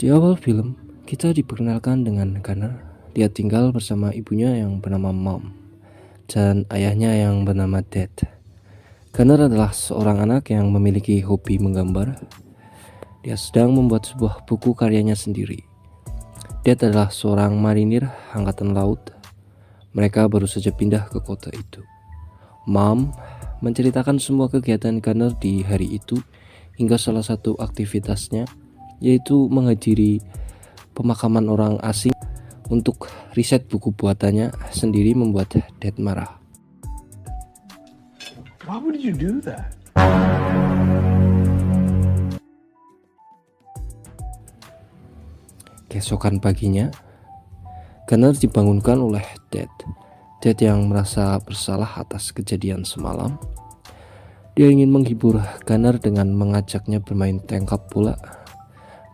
Di awal film, kita diperkenalkan dengan Gunner. Dia tinggal bersama ibunya yang bernama Mom dan ayahnya yang bernama Dad. Gunner adalah seorang anak yang memiliki hobi menggambar. Dia sedang membuat sebuah buku karyanya sendiri. Dad adalah seorang marinir angkatan laut. Mereka baru saja pindah ke kota itu. Mom menceritakan semua kegiatan Gunner di hari itu hingga salah satu aktivitasnya yaitu menghadiri pemakaman orang asing untuk riset buku buatannya sendiri membuat Dad marah. Why would you do that? Keesokan paginya, Gunner dibangunkan oleh Dad. Dad yang merasa bersalah atas kejadian semalam. Dia ingin menghibur Gunner dengan mengajaknya bermain tangkap bola.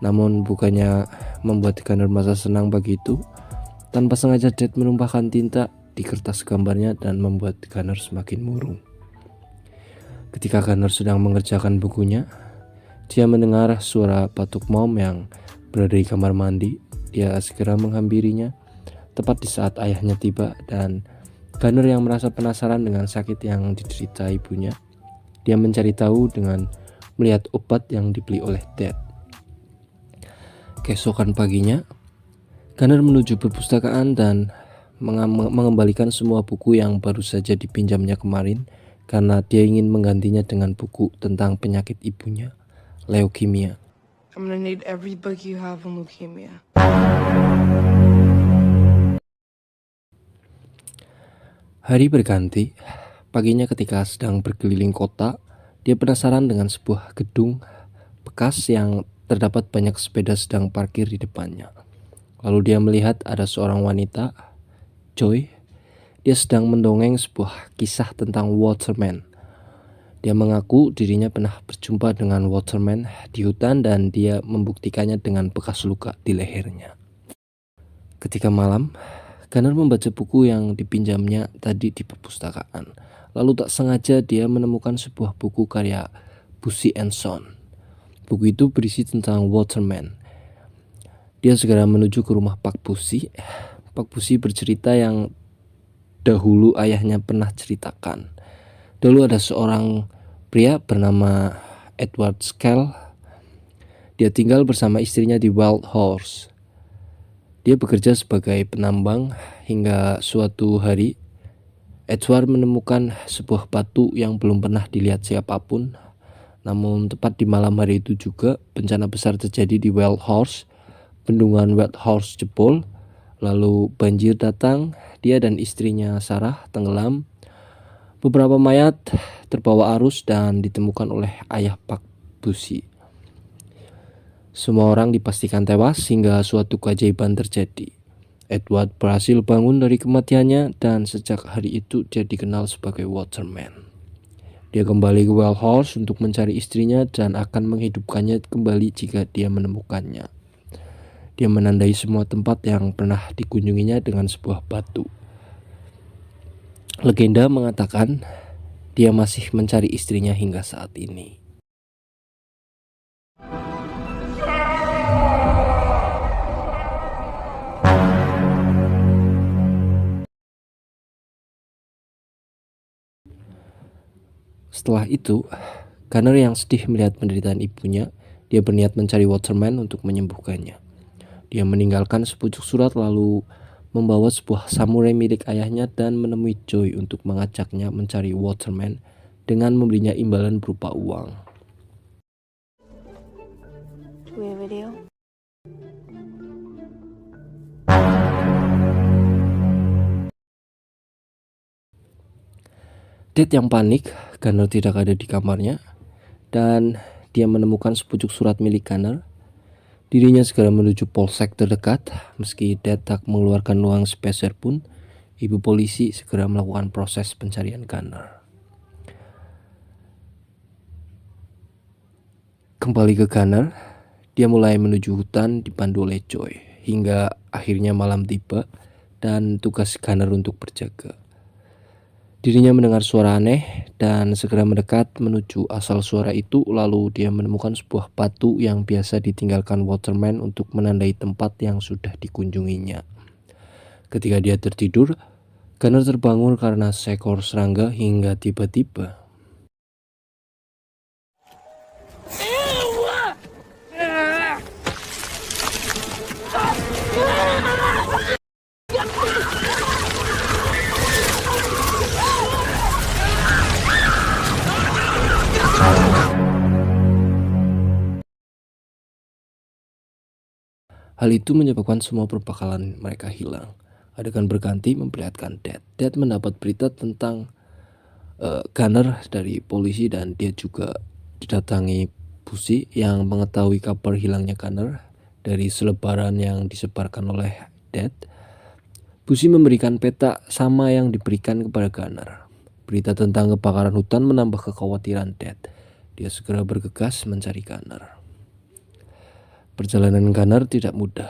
Namun bukannya membuat Gunner merasa senang begitu, tanpa sengaja Dad menumpahkan tinta di kertas gambarnya dan membuat Gunner semakin murung. Ketika Gunner sedang mengerjakan bukunya, dia mendengar suara batuk Mom yang berada di kamar mandi. Dia segera menghampirinya tepat di saat ayahnya tiba, dan Gunner yang merasa penasaran dengan sakit yang diderita ibunya, dia mencari tahu dengan melihat obat yang dibeli oleh Dad. Keesokan paginya, Gunner menuju perpustakaan dan mengembalikan semua buku yang baru saja dipinjamnya kemarin karena dia ingin menggantinya dengan buku tentang penyakit ibunya, leukemia. I'm gonna need every book you have on leukemia. Hari berganti. Paginya ketika sedang berkeliling kota, dia penasaran dengan sebuah gedung bekas yang terdapat banyak sepeda sedang parkir di depannya. Lalu dia melihat ada seorang wanita, Joy. Dia sedang mendongeng sebuah kisah tentang Waterman. Dia mengaku dirinya pernah berjumpa dengan Waterman di hutan dan dia membuktikannya dengan bekas luka di lehernya. Ketika malam, Gunner membaca buku yang dipinjamnya tadi di perpustakaan. Lalu tak sengaja dia menemukan sebuah buku karya Bussy and Son. Buku itu berisi tentang Waterman. Dia segera menuju ke rumah Pak Bussy. Pak Bussy bercerita yang dahulu ayahnya pernah ceritakan. Dulu ada seorang pria bernama Edward Skell. Dia tinggal bersama istrinya di Wild Horse. Dia bekerja sebagai penambang hingga suatu hari Edward menemukan sebuah batu yang belum pernah dilihat siapapun. Namun tepat di malam hari itu juga bencana besar terjadi di Wild Horse. Bendungan Wild Horse jebol, lalu banjir datang. Dia dan istrinya Sarah tenggelam. Beberapa mayat terbawa arus dan ditemukan oleh ayah Pak Bussy. Semua orang dipastikan tewas hingga suatu keajaiban terjadi. Edward berhasil bangun dari kematiannya dan sejak hari itu dia dikenal sebagai Waterman. Dia kembali ke Wild Horse untuk mencari istrinya dan akan menghidupkannya kembali jika dia menemukannya. Dia menandai semua tempat yang pernah dikunjunginya dengan sebuah batu. Legenda mengatakan dia masih mencari istrinya hingga saat ini. Setelah itu, Gunner yang sedih melihat penderitaan ibunya, dia berniat mencari Waterman untuk menyembuhkannya. Dia meninggalkan sepucuk surat lalu membawa sebuah samurai milik ayahnya dan menemui Joy untuk mengajaknya mencari Waterman dengan memberinya imbalan berupa uang. Do we have video? Dad yang panik, Gunner tidak ada di kamarnya, dan dia menemukan sepucuk surat milik Gunner. Dirinya segera menuju polsek terdekat. Meski Dad tak mengeluarkan uang sepeser pun, ibu polisi segera melakukan proses pencarian Gunner. Kembali ke Gunner, dia mulai menuju hutan dipandu oleh Joy hingga akhirnya malam tiba dan tugas Gunner untuk berjaga. Dirinya mendengar suara aneh dan segera mendekat menuju asal suara itu. Lalu dia menemukan sebuah batu yang biasa ditinggalkan Waterman untuk menandai tempat yang sudah dikunjunginya. Ketika dia tertidur, Gunner terbangun karena seekor serangga hingga tiba-tiba hal itu menyebabkan semua perbekalan mereka hilang. Adegan berganti memperlihatkan Dad mendapat berita tentang Gunner dari polisi dan dia juga didatangi Busi yang mengetahui kabar hilangnya Gunner dari selebaran yang disebarkan oleh Dad. Busi memberikan peta sama yang diberikan kepada Gunner. Berita tentang kebakaran hutan menambah kekhawatiran Dad. Dia segera bergegas mencari Gunner. Perjalanan Gunner tidak mudah.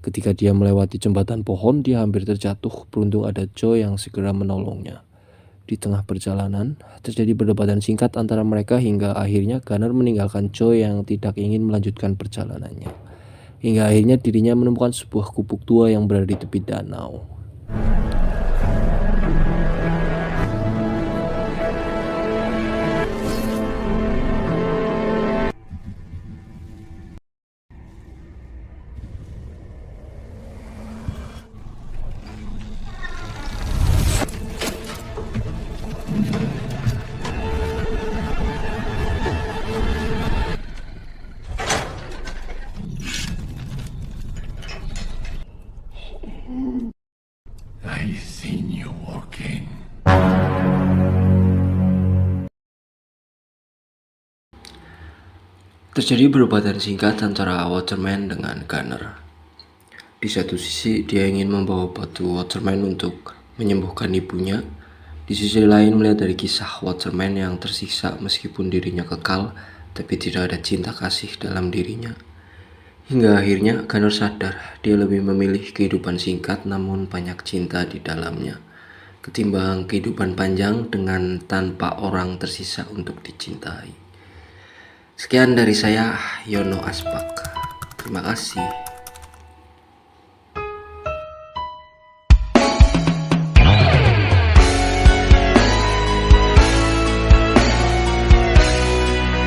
Ketika dia melewati jembatan pohon, dia hampir terjatuh. Beruntung ada Joe yang segera menolongnya. Di tengah perjalanan, terjadi perdebatan singkat antara mereka hingga akhirnya Gunner meninggalkan Joe yang tidak ingin melanjutkan perjalanannya. Hingga akhirnya dirinya menemukan sebuah gubuk tua yang berada di tepi danau. I've seen you walking. Terjadi perdebatan singkat antara Waterman dengan Gunner. Di satu sisi dia ingin membawa batu Waterman untuk menyembuhkan ibunya. Di sisi lain melihat dari kisah Waterman yang tersiksa meskipun dirinya kekal, tapi tidak ada cinta kasih dalam dirinya. Hingga akhirnya Gunner sadar dia lebih memilih kehidupan singkat namun banyak cinta di dalamnya, ketimbang kehidupan panjang dengan tanpa orang tersisa untuk dicintai. Sekian dari saya, Yono Aspak. Terima kasih.